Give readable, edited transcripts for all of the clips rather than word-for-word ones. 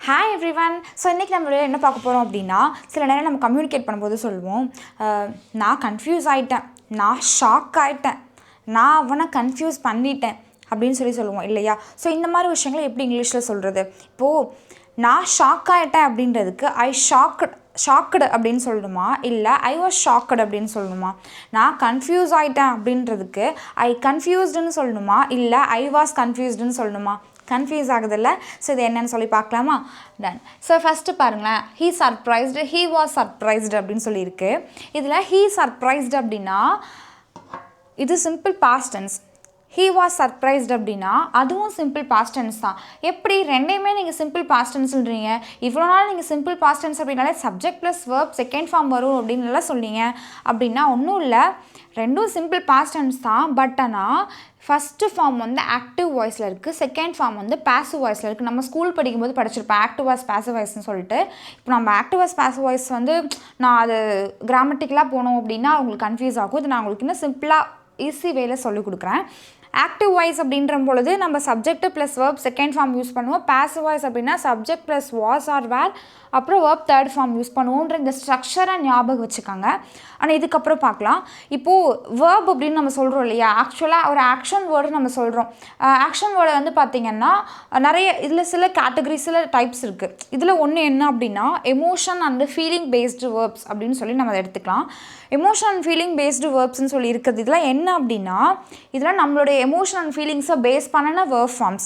Hi everyone. So இன்றைக்கி நம்ம என்ன பார்க்க போகிறோம் அப்படின்னா, சில நேரம் நம்ம கம்யூனிகேட் பண்ணும்போது சொல்லுவோம், நான் கன்ஃபியூஸ் ஆகிட்டேன், நான் ஷாக் ஆகிட்டேன், நான் அவனை கன்ஃபியூஸ் பண்ணிட்டேன் அப்படின்னு சொல்லுவோம் இல்லையா? ஸோ இந்த மாதிரி விஷயங்களை எப்படி இங்கிலீஷில் சொல்கிறது? இப்போது நான் ஷாக் ஆகிட்டேன் அப்படின்றதுக்கு ஷாக்டு அப்படின்னு சொல்லணுமா, இல்லை ஐ வாஸ் ஷாக்டு அப்படின்னு சொல்லணுமா? நான் கன்ஃபியூஸ் ஆகிட்டேன் அப்படின்றதுக்கு ஐ கன்ஃபியூஸ்டுன்னு சொல்லணுமா, இல்லை ஐ வாஸ் கன்ஃபியூஸ்டுன்னு சொல்லணுமா? கன்ஃபியூஸ் ஆகுதில்ல. ஸோ இது என்னன்னு சொல்லி பார்க்கலாமா? டன். ஸோ ஃபஸ்ட்டு பாருங்களேன், he surprised, he was surprised அப்படின்னு சொல்லியிருக்கு. இதில் ஹீ சர்ப்ரைஸ்டு அப்படின்னா இது simple past tense. He was surprised அப்படின்னா அதுவும் சிம்பிள் பாஸ்ட் டென்ஸ் தான். எப்படி ரெண்டையுமே நீங்கள் சிம்பிள் பாஸ்ட் டென்ஸ் சொல்கிறீங்க? இவ்வளோ நாள் நீங்கள் சிம்பிள் பாஸ்ட் டென்ஸ் அப்படின்னாலே subject plus verb second form வரும் அப்படின்னு எல்லாம் சொன்னீங்க. அப்படின்னா ஒன்றும் இல்லை, ரெண்டும் சிம்பிள் பாஸ்ட் டென்ஸ் தான். பட் ஆனால் ஃபஸ்ட்டு ஃபார்ம் வந்து ஆக்டிவ் வாய்ஸில் இருக்குது, செகண்ட் ஃபார்ம் வந்து பாசிவ் வாய்ஸில் இருக்குது. நம்ம ஸ்கூல் படிக்கும்போது படிச்சிருப்பேன் ஆக்டிவ் வாய்ஸ் பாசிவ் வாய்ஸ்னு சொல்லிட்டு. இப்போ நம்ம ஆக்டிவ் வாய்ஸ் பாசிவ் வாய்ஸ் வந்து நான் அது கிராமட்டிக்கலாக போனோம் அப்படின்னா உங்களுக்கு கன்ஃபியூஸ் ஆகும். இது நான் உங்களுக்கு இன்னும் சிம்பிளாக ஈஸி வேல சொல்லிக் கொடுக்குறேன். ஆக்டிவ் வாய்ஸ் அப்படின்ற பொழுது நம்ம subject plus verb second form use பண்ணுவோம். பாசிவ் வாய்ஸ் அப்படின்னா subject plus was or were அப்புறம் வேர்ப் தேர்ட் ஃபார்ம் யூஸ் பண்ணுவோன்ற இந்த ஸ்ட்ரக்சரை ஞாபகம் வச்சுக்காங்க. ஆனால் இதுக்கப்புறம் பார்க்கலாம். இப்போது வேர்ப் அப்படின்னு நம்ம சொல்கிறோம் இல்லையா, ஆக்சுவலாக ஒரு ஆக்ஷன் வேர்டு நம்ம சொல்கிறோம். ஆக்ஷன் வேர்டை வந்து பார்த்திங்கன்னா நிறைய இதில் சில கேட்டகரிஸ் சில டைப்ஸ் இருக்குது. இதில் ஒன்று என்ன அப்படின்னா emotion and feeling based verbs அப்படின்னு சொல்லி நம்ம அதை எடுத்துக்கலாம். எமோஷன் அண்ட் ஃபீலிங் பேஸ்டு வேர்ப்ஸ்ன்னு சொல்லி இருக்குது. இதெல்லாம் என்ன அப்படின்னா இதெல்லாம் நம்மளுடைய எமோஷன் அண்ட் ஃபீலிங்ஸை பேஸ் பண்ணின verb forms.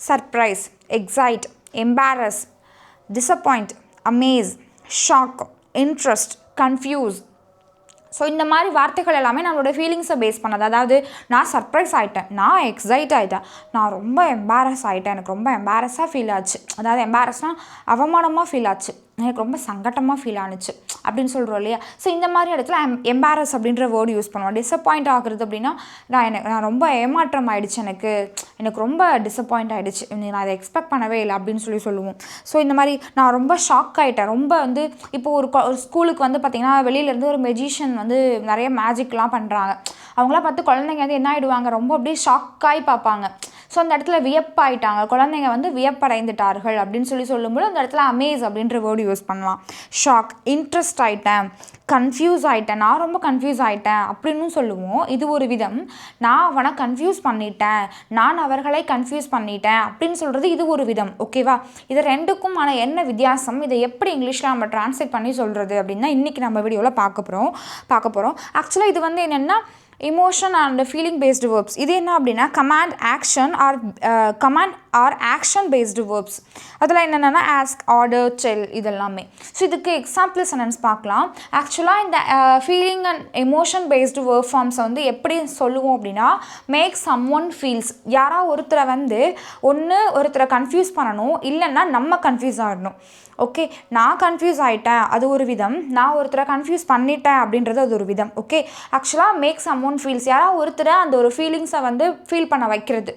Surprise, excite, embarrass, disappoint, amaze, shock, interest, confuse. So இந்த மாதிரி வார்த்தைகள் எல்லாமே நம்மளோட ஃபீலிங்ஸை பேஸ் பண்ணது. அதாவது நான் சர்ப்ரைஸ் ஆகிட்டேன், நான் எக்ஸைட் ஆகிட்டேன், நான் ரொம்ப எம்பாரஸ் ஆகிட்டேன், எனக்கு ரொம்ப எம்பாரஸாக ஃபீல் ஆச்சு. அதாவது எம்பாரஸ்னால் அவமானமாக ஃபீல் ஆச்சு, எனக்கு ரொம்ப சங்கட்டமாக ஃபீல் ஆணுச்சு அப்படின்னு சொல்கிறோம் இல்லையா? ஸோ இந்த மாதிரி இடத்துல எம்பாரஸ் அப்படின்ற வேர்டு யூஸ் பண்ணுவோம். டிசப்பாயிண்ட் ஆகுறது அப்படின்னா நான் ரொம்ப ஏமாற்றம் ஆகிடுச்சு, எனக்கு ரொம்ப டிசப்பாயிண்ட் ஆகிடுச்சு, நான் அதை எக்ஸ்பெக்ட் பண்ணவே இல்லை அப்படின்னு சொல்லுவோம். ஸோ இந்த மாதிரி நான் ரொம்ப ஷாக் ஆகிட்டேன், ரொம்ப வந்து இப்போது ஒரு ஸ்கூலுக்கு வந்து பார்த்திங்கன்னா வெளியிலேருந்து ஒரு மெஜிஷியன் வந்து நிறைய மேஜிக்லாம் பண்ணுறாங்க. அவங்களாம் பார்த்து குழந்தைங்க வந்து என்ன ஆகிடுவாங்க, ரொம்ப அப்படியே ஷாக்காகி பார்ப்பாங்க. ஸோ அந்த இடத்துல வியப்பாயிட்டாங்க, குழந்தைங்க வந்து வியப்படைந்துட்டார்கள் அப்படின்னு சொல்லும்போது அந்த இடத்துல அமேஸ் அப்படின்ற வேர்டு யூஸ் பண்ணலாம். ஷாக், இன்ட்ரெஸ்ட் ஆகிட்டேன், கன்ஃபியூஸ் ஆகிட்டேன், நான் ரொம்ப கன்ஃபியூஸ் ஆகிட்டேன் அப்படின்னு சொல்லுவோம். இது ஒரு விதம். நான் அவனை கன்ஃபியூஸ் பண்ணிட்டேன், நான் அவர்களை கன்ஃபியூஸ் பண்ணிட்டேன் அப்படின்னு சொல்கிறது இது ஒரு விதம். ஓகேவா? இது ரெண்டுக்கும் ஆனால் என்ன வித்தியாசம், இதை எப்படி இங்கிலீஷில் நம்ம ட்ரான்ஸ்லேட் பண்ணி சொல்கிறது அப்படின்னா இன்றைக்கி நம்ம வீடியோவில் பார்க்க போகிறோம். ஆக்சுவலாக இது வந்து என்னென்னா emotion and feeling based verbs. இது என்ன அப்படின்னா command or action based verbs. அதில் என்னென்னா ஆஸ்க், ஆர்டர், டெல் இதெல்லாமே. ஸோ இதுக்கு எக்ஸாம்பிள் சென்டென்ஸ் பார்க்கலாம். ஆக்சுவலாக இந்த feeling and emotion based verb ஃபார்ம்ஸை வந்து எப்படி சொல்லுவோம் அப்படின்னா மேக் சம் ஒன் ஃபீல்ஸ். யாராவது ஒருத்தரை வந்து ஒருத்தரை கன்ஃபியூஸ் பண்ணணும், இல்லைன்னா நம்ம கன்ஃபியூஸ் ஆகிடணும். ஓகே, நான் கன்ஃபியூஸ் ஆகிட்டேன் அது ஒரு விதம், நான் ஒருத்தரை கன்ஃபியூஸ் பண்ணிட்டேன் அப்படின்றது அது ஒரு விதம். ஓகே, ஆக்சுவலாக மேக் சம் ஒன் ஃபீல்ஸ், யாராவது ஒருத்தரை அந்த ஒரு ஃபீலிங்ஸை வந்து ஃபீல் பண்ண வைக்கிறது.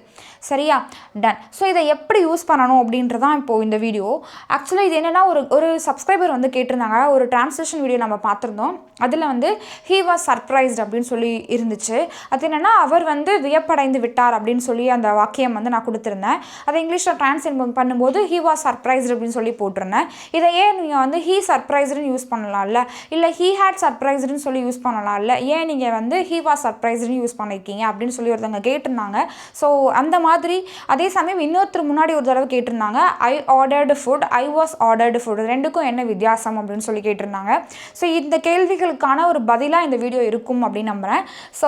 சரியா? டன். ஸோ இதை எப்படி யூஸ் பண்ணணும் அப்படின்றதான் இப்போது இந்த வீடியோ. ஆக்சுவலாக இது என்னென்னா ஒரு சப்ஸ்கிரைபர் வந்து கேட்டிருந்தாங்க, ஒரு டிரான்ஸ்லேஷன் வீடியோ நம்ம பார்த்துருந்தோம். அதில் வந்து ஹீ வாஸ் சர்ப்ரைஸ்ட் அப்படின்னு சொல்லி இருந்துச்சு. அது என்னென்னா அவர் வந்து வியப்படைந்து விட்டார் அப்படின்னு சொல்லி அந்த வாக்கியம் வந்து நான் கொடுத்துருந்தேன். அதை இங்கிலீஷில் டிரான்ஸ்லேட் பண்ணும்போது ஹீ வாஸ் சர்ப்ரைஸ்ட் அப்படின்னு சொல்லி போட்டிருந்தேன். இதை ஏன் நீங்கள் வந்து ஹீ சர்ப்ரைஸ்டுன்னு யூஸ் பண்ணலாம்ல, இல்லை ஹீ ஹேட் சர்ப்ரைஸ்டுன்னு சொல்லி யூஸ் பண்ணலாம்ல, ஏன் நீங்கள் வந்து ஹீ வாஸ் சர்ப்ரைஸ்டுன்னு யூஸ் பண்ணியிருக்கீங்க அப்படின்னு சொல்லி ஒருத்தவங்க கேட்டிருந்தாங்க. ஸோ அந்த மாதிரி அதே சமயம் இன்னொருத்தர் முன்னாடி ஒரு தடவை கேட்டிருந்தாங்க I ordered food, I was ordered food, ரெண்டுக்கும் என்ன வித்தியாசம் அப்படின்னு சொல்லி கேட்டிருந்தாங்க. ஸோ இந்த கேள்விகளுக்கான ஒரு பதிலாக இந்த வீடியோ இருக்கும் அப்படின்னு நம்புகிறேன். ஸோ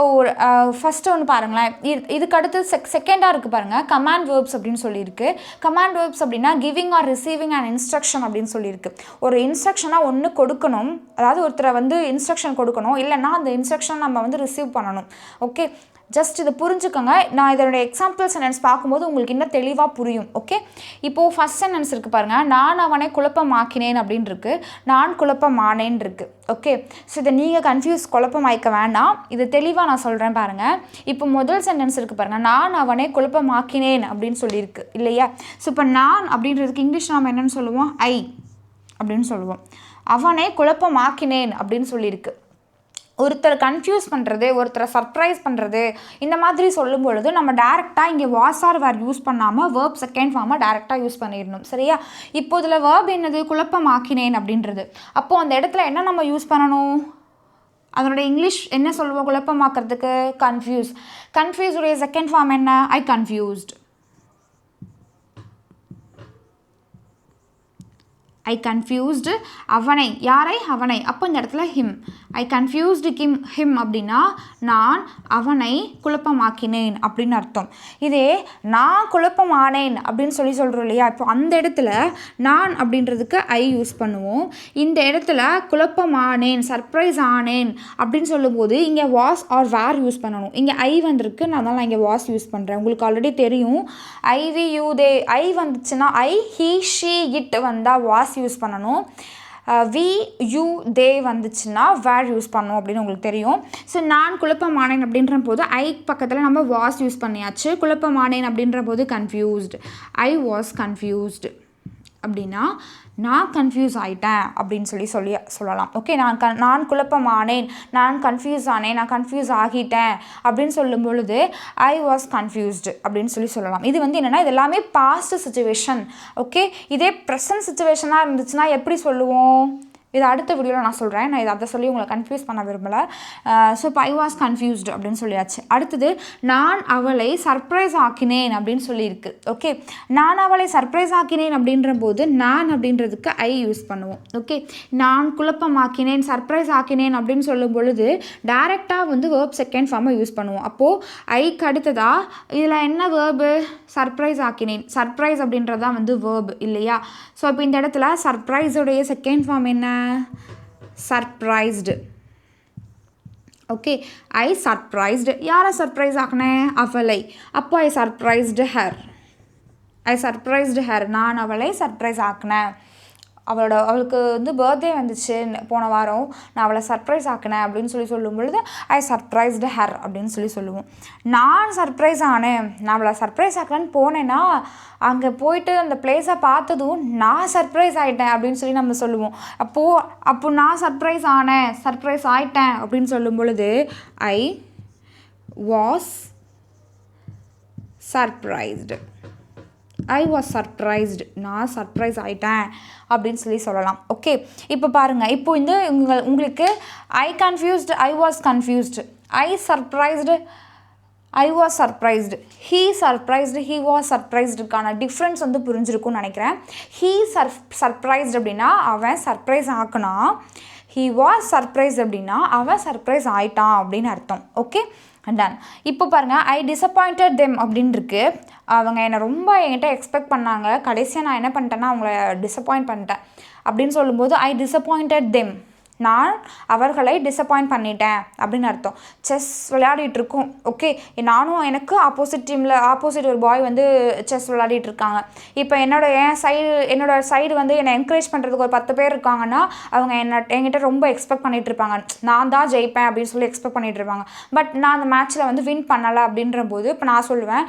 ஃபஸ்ட்டு ஒன்று பாருங்களேன், இதுக்கு அடுத்து செகண்டாக இருக்குது பாருங்கள், கமாண்ட் வேர்ப்ஸ் அப்படின்னு சொல்லியிருக்கு. கமாண்ட் வேர்ப்ஸ் அப்படின்னா giving R receiving and instruction அப்படின்னு சொல்லியிருக்கு. ஒரு இன்ஸ்ட்ரக்ஷனாக ஒன்று கொடுக்கணும், அதாவது ஒருத்தரை வந்து இன்ஸ்ட்ரக்ஷன் கொடுக்கணும், இல்லைன்னா அந்த இன்ஸ்ட்ரக்ஷன் நம்ம வந்து ரிசீவ் பண்ணணும். ஓகே, ஜஸ்ட் இதை புரிஞ்சுக்கோங்க. நான் இதனுடைய எக்ஸாம்பிள் சென்டென்ஸ் பார்க்கும்போது உங்களுக்கு இன்னும் தெளிவாக புரியும். ஓகே, இப்போது ஃபஸ்ட் சென்டென்ஸ் இருக்குது பாருங்கள், நான் அவனை குழப்பமாக்கினேன் அப்படின்னு இருக்குது, நான் குழப்பமானேன் இருக்குது. ஓகே, ஸோ இதை நீங்கள் குழப்பமாய்க்க வேண்டாம், இது தெளிவாக நான் சொல்கிறேன் பாருங்கள். இப்போ முதல் சென்டென்ஸ் இருக்குது பாருங்கள், நான் அவனை குழப்பமாக்கினேன் அப்படின்னு சொல்லியிருக்கு இல்லையா? ஸோ இப்போ நான் அப்படின்றதுக்கு இங்கிலீஷ் நாம் என்னென்னு சொல்லுவோம், ஐ அப்படின்னு சொல்லுவோம். அவனை குழப்பமாக்கினேன் அப்படின்னு சொல்லியிருக்கு. ஒருத்தரை கன்ஃபியூஸ் பண்ணுறது, ஒருத்தரை சர்ப்ரைஸ் பண்ணுறது, இந்த மாதிரி சொல்லும் பொழுது நம்ம டேரெக்டாக இங்கே வாஸ் ஆர் வேர் யூஸ் பண்ணாமல் வேர்ப் செகண்ட் ஃபார்மை டேரெக்டாக யூஸ் பண்ணிடணும். சரியா? இப்போ இதில் வேர்ப் என்னது? குழப்பமாக்கினேன் அப்படின்றது. அப்போது அந்த இடத்துல என்ன நம்ம யூஸ் பண்ணணும்? அதனுடைய இங்கிலீஷ் என்ன சொல்லுவோம் குழப்பமாக்கிறதுக்கு? கன்ஃபியூஸ். கன்ஃபியூஸுடைய செகண்ட் ஃபார்ம் என்ன? ஐ கன்ஃபியூஸ்ட். ஐ கன்ஃபியூஸ்டு அவனை. யாரை? அவனை. அப்போ இந்த இடத்துல ஹிம். ஐ கன்ஃபியூஸ்டு ஹிம் அப்படின்னா நான் அவனை குழப்பமாக்கினேன் அப்படின்னு அர்த்தம். இதே நான் குழப்பமானேன் அப்படின்னு சொல்கிறோம் இல்லையா? இப்போ அந்த இடத்துல நான் அப்படின்றதுக்கு ஐ யூஸ் பண்ணுவோம். இந்த இடத்துல குழப்பமானேன், சர்ப்ரைஸ் ஆனேன் அப்படின்னு சொல்லும்போது இங்கே வாஸ் ஆர் வேர் யூஸ் பண்ணணும். இங்கே ஐ வந்திருக்கு, நான் தான் இங்கே வாஸ் யூஸ் பண்ணுறேன். உங்களுக்கு ஆல்ரெடி தெரியும் I V you they. I வந்துச்சுன்னா ஐ, ஹீ, ஷீ, இட் வந்தால் வாஸ் யூஸ் பண்ணணும். வி, யூ, தே வந்துச்சுன்னா வேர் யூஸ் பண்ணணும் அப்படின்னு உங்களுக்கு தெரியும். ஸோ நான் குழப்பமானேன் அப்படின்ற போது ஐ பக்கத்தில் நம்ம வாஸ் யூஸ் பண்ணியாச்சு. குழப்பமானேன் அப்படின்ற போது கன்ஃபியூஸ்டு. ஐ வாஸ் கன்ஃபியூஸ்டு அப்படின்னா நான் கன்ஃபியூஸ் ஆகிட்டேன் அப்படின்னு சொல்லலாம். ஓகே, நான் குழப்பமானேன், நான் கன்ஃபியூஸ் ஆனேன், நான் கன்ஃபியூஸ் ஆகிட்டேன் அப்படின்னு சொல்லும் பொழுது ஐ வாஸ் கன்ஃபியூஸ்டு அப்படின்னு சொல்லலாம். இது வந்து என்னென்னா இது எல்லாமே பாஸ்ட் சிச்சுவேஷன். ஓகே, இதே ப்ரெசன்ட் சிச்சுவேஷனாக இருந்துச்சுன்னா எப்படி சொல்லுவோம்? இது அடுத்த வீடியோவில் நான் சொல்கிறேன். நான் இதை சொல்லி உங்களை கன்ஃபியூஸ் பண்ண விரும்பலை. ஸோ இப்போ ஐ வாஸ் கன்ஃபியூஸ்டு அப்படின்னு சொல்லியாச்சு. அடுத்தது நான் அவளை சர்ப்ரைஸ் ஆக்கினேன் அப்படின்னு சொல்லியிருக்கு. ஓகே, நான் அவளை சர்ப்ரைஸ் ஆக்கினேன் அப்படின்ற போது நான் அப்படின்றதுக்கு ஐ யூஸ் பண்ணுவோம். ஓகே, நான் குழப்பமாக்கினேன், சர்ப்ரைஸ் ஆக்கினேன் அப்படின்னு சொல்லும் பொழுது டைரெக்டாக வந்து வேர்ப் செகண்ட் ஃபார்மை யூஸ் பண்ணுவோம். அப்போது ஐக்கு அடுத்ததாக இதில் என்ன வேர்பு? சர்ப்ரைஸ் ஆக்கினேன். சர்ப்ரைஸ் அப்படின்றது தான் வந்து வேர்பு இல்லையா? ஸோ இப்போ இந்த இடத்துல சர்ப்ரைஸுடைய செகண்ட் ஃபார்ம் என்ன? சர்ப்ரைஸ்டு. ஓகே, ஐ சர்ப்ரைஸ்டு. யாரை சர்ப்ரைஸ் ஆக்கினேன்? அவளை. அப்போ ஐ சர்ப்ரைஸ்டு ஹர். ஐ சர்ப்ரைஸ்டு ஹர். நான் அவளை சர்ப்ரைஸ் ஆக்கினேன். அவளுக்கு வந்து பர்த்டே வந்துச்சு போன வாரம், நான் அவளை சர்ப்ரைஸ் ஆக்கினேன் அப்படின்னு சொல்லும் பொழுது ஐ சர்ப்ரைஸ்டு ஹர் அப்படின்னு சொல்லுவோம். நான் சர்ப்ரைஸ் ஆனேன், நான் அவளை சர்ப்ரைஸ் ஆக்கினேன்னு போனேன்னா அங்கே போயிட்டு அந்த பிளேஸை பார்த்ததும் நான் சர்ப்ரைஸ் ஆகிட்டேன் அப்படின்னு நம்ம சொல்லுவோம். அப்போது நான் சர்ப்ரைஸ் ஆனேன், சர்ப்ரைஸ் ஆகிட்டேன் அப்படின்னு சொல்லும் பொழுது I was surprised. I was surprised. நான் சர்ப்ரைஸ் ஆகிட்டேன் அப்படின்னு சொல்லலாம். ஓகே, இப்போ பாருங்கள், இப்போ இந்த உங்களுக்கு I confused, I was confused, I surprised, I was surprised, he surprised, he was சர்ப்ரைஸ்டுக்கான டிஃப்ரென்ஸ் வந்து புரிஞ்சிருக்கும்னு நினைக்கிறேன். ஹீ சர்ப்ரைஸ்டு அப்படின்னா அவன் சர்ப்ரைஸ் ஆக்கினா, ஹீ வாஸ் சர்ப்ரைஸ் அப்படின்னா அவன் சர்ப்ரைஸ் ஆகிட்டான் அப்படின்னு அர்த்தம். Okay, done. இப்போ பாருங்கள், ஐ டிசப்பாயிண்டட் தெம் அப்படின்னு இருக்கு. அவங்க என்னை ரொம்ப என்கிட்ட எக்ஸ்பெக்ட் பண்ணாங்க, கடைசியாக நான் என்ன பண்ணிட்டேன்னா அவங்கள டிசப்பாயிண்ட் பண்ணிட்டேன் அப்படின்னு சொல்லும்போது ஐ டிசப்பாயிண்டட் தெம். நான் அவர்களை டிசப்பாயிண்ட் பண்ணிட்டேன் அப்படின்னு அர்த்தம். செஸ் விளையாடிட்டுருக்கோம். ஓகே, எனக்கு ஆப்போசிட் ஒரு பாய் வந்து செஸ் விளையாடிட்டுருக்காங்க. இப்போ என்னோட சைடு வந்து என்னை என்கரேஜ் பண்ணுறதுக்கு ஒரு 10 பேர் இருக்காங்கன்னா அவங்க என்கிட்ட ரொம்ப எக்ஸ்பெக்ட் பண்ணிகிட்டு இருப்பாங்க. நான் தான் ஜெயிப்பேன் அப்படின்னு சொல்லி எக்ஸ்பெக்ட் பண்ணிகிட்டு இருப்பாங்க. பட் நான் அந்த மேட்ச்சில் வந்து வின் பண்ணலை அப்படின்ற போது இப்போ நான் சொல்லுவேன்,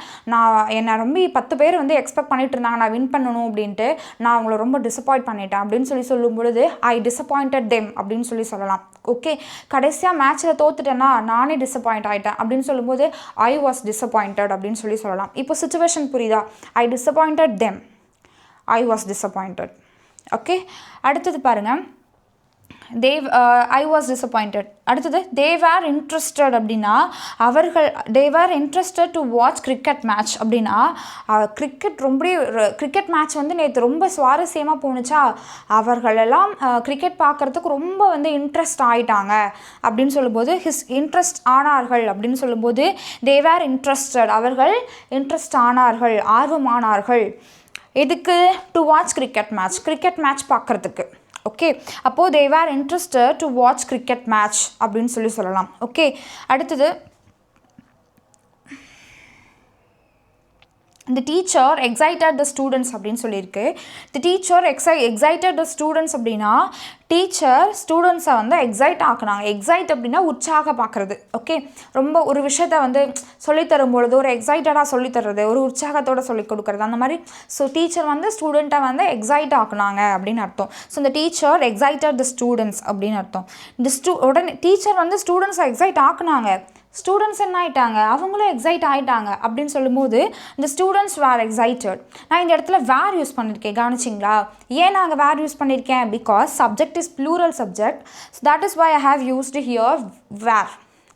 என்னை ரொம்ப 10 பேர் வந்து எக்ஸ்பெக்ட் பண்ணிகிட்டு இருந்தாங்க நான் வின் பண்ணணும் அப்படின்ட்டு, நான் அவங்கள ரொம்ப டிசப்பாயிண்ட் பண்ணிட்டேன் அப்படின்னு சொல்லும் பொழுது ஐ டிசப்பாயிண்டட் தெம் அப்படின்னு சொல்லலாம். ஓகே, கடைசியாக மேட்ச்சில் தோத்துட்டேன்னா நானே டிசப்பாயிண்ட் ஆகிட்டேன் அப்படின்னு சொல்லும்போது ஐ வாஸ் டிசப்பாயிண்டட் அப்படின்னு சொல்லலாம். இப்போ சிச்சுவேஷன் புரியுதா? I disappointed them, I was disappointed. Okay, அடுத்தது பாருங்கள், ஐ வாஸ் டிசப்பாயிண்டட். அடுத்தது தே வேர் இன்ட்ரெஸ்டட் அப்படின்னா they were interested to watch cricket match அப்படின்னா கிரிக்கெட் மேட்ச் வந்து நேற்று ரொம்ப சுவாரஸ்யமாக போணுச்சா, அவர்களெல்லாம் கிரிக்கெட் பார்க்குறதுக்கு ரொம்ப வந்து இன்ட்ரெஸ்ட் ஆகிட்டாங்க அப்படின்னு சொல்லும்போது இன்ட்ரெஸ்ட் ஆனார்கள் அப்படின்னு சொல்லும்போது தே வேர் இன்ட்ரெஸ்டட். அவர்கள் இன்ட்ரெஸ்ட் ஆனார்கள், ஆர்வமானார்கள். எதுக்கு? டு வாட்ச் கிரிக்கெட் மேட்ச் பார்க்குறதுக்கு. ஓகே, அப்போது they were interested to watch cricket match அப்படின்னு சொல்லலாம். ஓகே, அடுத்தது the teacher excited the students அப்படின்னு சொல்லியிருக்கு. the teacher excited the students அப்படின்னா டீச்சர் ஸ்டூடெண்ட்ஸை வந்து எக்ஸைட் ஆக்குனாங்க. எக்ஸைட் அப்படின்னா உற்சாக பார்க்குறது. ஓகே, ரொம்ப ஒரு விஷயத்த வந்து சொல்லித்தரும்பொழுது ஒரு எக்ஸைட்டடாக சொல்லித்தர்றது, ஒரு உற்சாகத்தோடு சொல்லிக் கொடுக்குறது, அந்த மாதிரி. ஸோ டீச்சர் வந்து ஸ்டூடெண்ட்டை வந்து எக்ஸைட் ஆக்குனாங்க அப்படின்னு அர்த்தம். ஸோ இந்த டீச்சர் எக்ஸைட்டட் த ஸ்டூடெண்ட்ஸ் அப்படின்னு அர்த்தம். இந்த உடனே டீச்சர் வந்து ஸ்டூடெண்ட்ஸை எக்ஸைட் ஆக்குனாங்க, ஸ்டூடெண்ட்ஸ் என்ன ஆகிட்டாங்க, அவங்களும் எக்ஸைட் ஆகிட்டாங்க அப்படின்னு சொல்லும்போது இந்த ஸ்டூடெண்ட்ஸ் வேர் எக்ஸைட்டட். நான் இந்த இடத்துல வேர் யூஸ் பண்ணியிருக்கேன், கவனிச்சிங்களா? ஏன் நாங்கள் வேர் யூஸ் பண்ணியிருக்கேன்? Because subject is plural subject, so that is why I have used here were.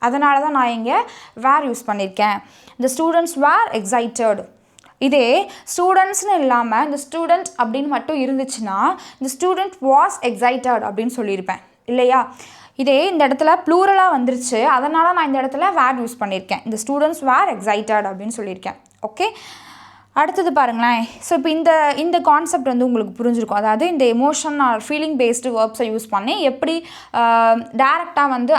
அதனால தான் நான் இங்கே வேர் யூஸ் பண்ணியிருக்கேன். இந்த ஸ்டூடெண்ட்ஸ் வேர் எக்ஸைட்டட். இதே ஸ்டூடெண்ட்ஸ்னு இல்லாமல் இந்த ஸ்டூடெண்ட் அப்படின்னு மட்டும் இருந்துச்சுன்னா இந்த ஸ்டூடெண்ட் வாஸ் எக்ஸைட்டட் அப்படின்னு சொல்லியிருப்பேன் இல்லையா? இதே இந்த இடத்துல ப்ளூரலாக வந்துருச்சு, அதனால் நான் இந்த இடத்துல வேர் யூஸ் பண்ணியிருக்கேன். இந்த ஸ்டூடெண்ட்ஸ் வேர் எக்ஸைட்டட் அப்படின்னு சொல்லியிருக்கேன். ஓகே, அடுத்தது பாருங்களேன். ஸோ இப்போ இந்த கான்செப்ட் வந்து உங்களுக்கு புரிஞ்சிருக்கும். அதாவது இந்த எமோஷன் ஆர் ஃபீலிங் பேஸ்டு வேர்ப்ஸை யூஸ் பண்ணி எப்படி டேரெக்டாக வந்து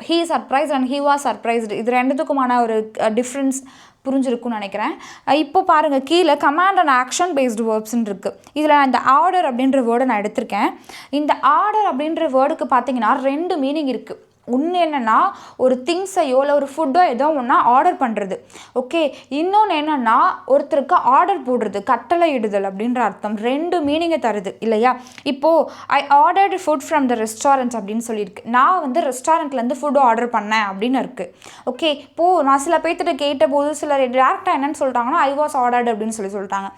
he surprise and he was surprised, இது ரெண்டுத்துக்குமான ஒரு டிஃப்ரென்ஸ் புரிஞ்சிருக்கும்னு நினைக்கிறேன். இப்போ பாருங்கள், கீழே கமாண்ட் அண்ட் ஆக்ஷன் பேஸ்டு வேர்ப்ஸ்ன்னு இருக்குது. இதில் நான் இந்த ஆர்டர் அப்படின்ற வேர்டை நான் எடுத்திருக்கேன். இந்த ஆர்டர் அப்படின்ற வேர்டுக்கு பார்த்தீங்கன்னா 2 மீனிங் இருக்குது. ஒன்று என்னென்னா ஒரு திங்ஸையோ இல்லை ஒரு ஃபுட்டோ ஏதோ ஒன்றா ஆர்டர் பண்ணுறது. ஓகே, இன்னொன்று என்னென்னா ஒருத்தருக்கு ஆர்டர் போடுறது, கட்டளை இடுதல் அப்படின்ற அர்த்தம். 2 மீனிங்கை தருது இல்லையா? இப்போது I ordered food from the restaurant அப்படின்னு சொல்லியிருக்கு. நான் வந்து ரெஸ்டாரண்ட்லேருந்து ஃபுட்டு ஆர்டர் பண்ணேன் அப்படின்னு இருக்குது. ஓகே, இப்போது நான் சில பேர்த்திட்ட கேட்டபோது சிலர் டேரெக்டாக என்னென்னு சொல்லிட்டாங்கன்னா ஐ வாஸ் ஆர்டர்டு அப்படின்னு சொல்லிட்டாங்க.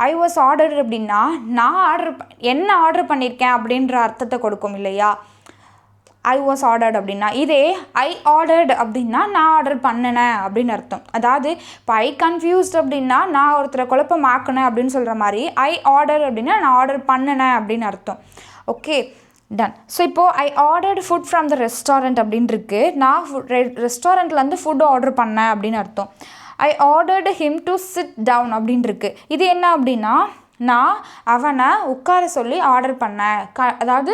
ஐ வாஸ் ஆர்டர்டு அப்படின்னா நான் என்ன ஆர்டர் பண்ணியிருக்கேன் அப்படின்ற அர்த்தத்தை கொடுக்கும் இல்லையா? ஐ வாஸ் ஆர்டர்ட் அப்படின்னா. இதே ஐ ஆர்டர்டு அப்படின்னா நான் ஆர்டர் பண்ணினேன் அப்படின்னு அர்த்தம். அதாவது இப்போ ஐ கன்ஃபியூஸ்ட் அப்படின்னா நான் ஒருத்தரை குழப்பமாக்குனேன் அப்படின்னு சொல்கிற மாதிரி ஐ ஆர்டர் அப்படின்னா நான் ஆர்டர் பண்ணினேன் அப்படின்னு அர்த்தம். Okay, done. ஸோ இப்போது I ordered food from the restaurant அப்படின்னு இருக்கு. நான் ரெஸ்டாரண்ட்லேருந்து ஃபுட் ஆர்டர் பண்ணேன் அப்படின்னு அர்த்தம். I ordered him to sit down அப்படின்னு இருக்கு. இது என்ன அப்படின்னா நான் அவனை உட்கார சொல்லி ஆர்டர் பண்ணேன், அதாவது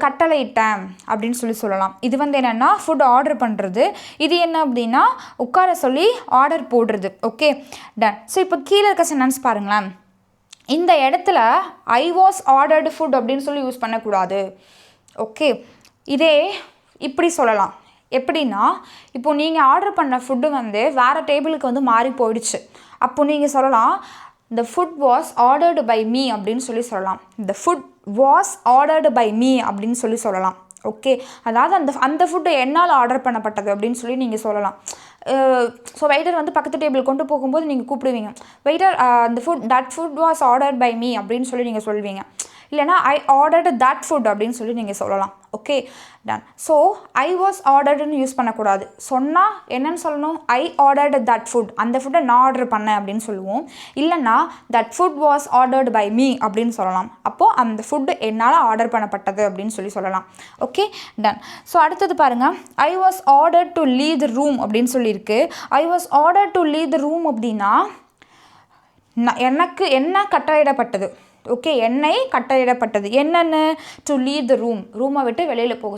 கட்டளையிட்டேன் அப்படின்னு சொல்லலாம். இது வந்து என்னென்னா ஃபுட் ஆர்டர் பண்ணுறது. இது என்ன அப்படின்னா உட்கார சொல்லி ஆர்டர் போடுறது. Okay, done. ஸோ இப்போ கீழே இருக்க சென்டென்ஸ் பாருங்களேன். இந்த இடத்துல ஐ வாஸ் ஆர்டர்டு ஃபுட் அப்படின்னு சொல்லி யூஸ் பண்ணக்கூடாது. ஓகே, இதே இப்படி சொல்லலாம். எப்படின்னா இப்போது நீங்கள் ஆர்டர் பண்ண ஃபுட்டு வந்து வேறு டேபிளுக்கு வந்து மாறி போயிடுச்சு. அப்போது நீங்கள் சொல்லலாம் the food was ordered by me அப்படின்னு சொல்லலாம். the food was ordered by me அப்படின்னு சொல்லலாம். ஓகே, அதாவது அந்த ஃபுட்டு என்னால் ஆர்டர் பண்ணப்பட்டது அப்படின்னு சொல்லி நீங்கள் சொல்லலாம். ஸோ வெயிட்டர் வந்து பக்கத்து டேபிள் கொண்டு போகும்போது நீங்கள் கூப்பிடுவீங்க, waiter that food was ordered by me அப்படின்னு சொல்லி நீங்கள் சொல்வீங்க. இல்லைனா ஐ ஆர்டர்டு தட் ஃபுட் அப்படின்னு சொல்லி நீங்கள் சொல்லலாம். Okay, done. So I was ஆர்டர்டுன்னு யூஸ் பண்ணக்கூடாது. சொன்னால் என்னன்னு சொல்லணும்? ஐ ஆர்டர்டு தட் ஃபுட், அந்த ஃபுட்டை நான் ஆர்டர் பண்ணேன் அப்படின்னு சொல்லுவோம். இல்லைன்னா that food was ordered by me அப்படின்னு சொல்லலாம். அப்போது அந்த ஃபுட்டு என்னால் ஆர்டர் பண்ணப்பட்டது அப்படின்னு சொல்லலாம். Okay, done. ஸோ அடுத்தது பாருங்கள், I was ordered to leave the room அப்படின்னு சொல்லியிருக்கு. I was ordered to leave the room அப்படின்னா எனக்கு என்ன கட்டளையிடப்பட்டது? ஓகே, என்னை கட்டளையிடப்பட்டது என்னென்னு? டு லீவ் த ரூம், ரூமை விட்டு வெளியில் போக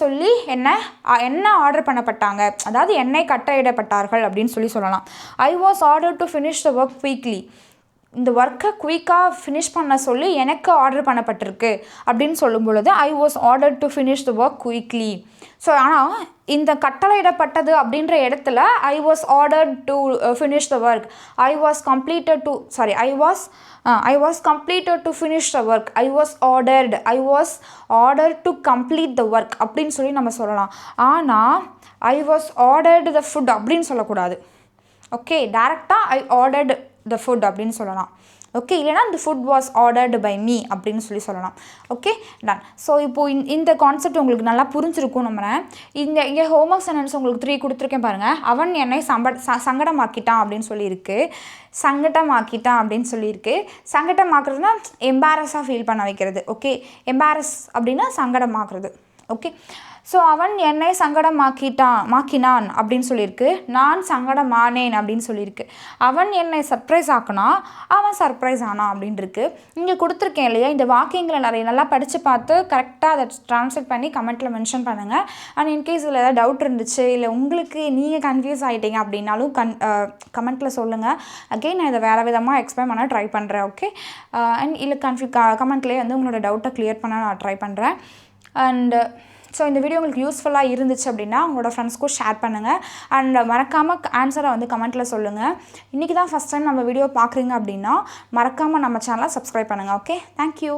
சொல்லி என்ன ஆர்டர் பண்ணப்பட்டாங்க, அதாவது என்னை கட்டளையிடப்பட்டார்கள் அப்படின்னு சொல்லலாம். I was order to finish the work quickly, இந்த ஒர்க்கை குயிக்காக ஃபினிஷ் பண்ண சொல்லி எனக்கு ஆர்டர் பண்ணப்பட்டிருக்கு அப்படின்னு சொல்லும் பொழுது I was order to finish the work quickly. So ஆனால் இந்த கட்டளையிடப்பட்டது அப்படின்ற இடத்துல I was ordered to finish the work, I was completed to finish the work, I was ordered to complete the work அப்படின்னு சொல்லி நம்ம சொல்லலாம். ஆனால் ஐ வாஸ் ஆர்டர்டு த ஃபுட் அப்படின்னு சொல்லக்கூடாது. ஓகே, டேரெக்டாக ஐ ஆர்டர்டு த ஃபுட் அப்படின்னு சொல்லலாம். ஓகே, இல்லைனா the food was ordered by me அப்படின்னு சொல்லலாம். Okay, done. ஸோ இப்போது இந்த கான்செப்ட் உங்களுக்கு நல்லா புரிஞ்சிருக்கும் நம்புறேன். இங்கே ஹோம்ஒர்க் சென்டென்ஸ் உங்களுக்கு 3 கொடுத்துருக்கேன் பாருங்கள். அவன் என்னை சங்கடமாக்கிட்டான் அப்படின்னு சொல்லியிருக்கு. சங்கடமாக்குறதுனா எம்பாரஸாக ஃபீல் பண்ண வைக்கிறது. ஓகே, எம்பாரஸ் அப்படின்னா சங்கடமாக்குறது. ஓகே. ஸோ அவன் என்னை மாக்கினான் அப்படின்னு சொல்லியிருக்கு. நான் சங்கடமானேன் அப்படின்னு சொல்லியிருக்கு. அவன் என்னை சர்ப்ரைஸ் ஆக்குனா, அவன் சர்ப்ரைஸ் ஆனான் அப்படின்னு இருக்கு. இங்கே கொடுத்துருக்கேன் இல்லையா, இந்த வாக்கியங்களை நிறைய நல்லா படித்து பார்த்து கரெக்டாக அதை ட்ரான்ஸ்லேட் பண்ணி கமெண்ட்டில் மென்ஷன் பண்ணுங்கள். அண்ட் இன்கேஸ் இதில் ஏதாவது டவுட் இருந்துச்சு, இல்லை உங்களுக்கு நீங்கள் கன்ஃபியூஸ் ஆகிட்டீங்க அப்படின்னாலும் கமெண்ட்டில் சொல்லுங்கள். அகெயின் நான் இதை வேறு விதமாக எக்ஸ்பிளைன் பண்ண ட்ரை பண்ணுறேன். ஓகே. அண்ட் இல்லை கமெண்ட்லேயே வந்து உங்களோட டவுட்டை கிளியர் பண்ண நான் ட்ரை பண்ணுறேன். அண்ட் ஸோ இந்த வீடியோ உங்களுக்கு யூஸ்ஃபுல்லாக இருந்துச்சு அப்படின்னா உங்களோட ஃப்ரெண்ட்ஸ்க்கும் ஷேர் பண்ணுங்கள். அண்ட் மறக்காமல் ஆன்சரை வந்து கமெண்ட்டில் சொல்லுங்கள். இன்றைக்கி தான் ஃபஸ்ட் டைம் நம்ம வீடியோ பார்க்குறீங்க அப்படின்னா மறக்காமல் நம்ம சேனலை சப்ஸ்கிரைப் பண்ணுங்கள். Okay, thank you.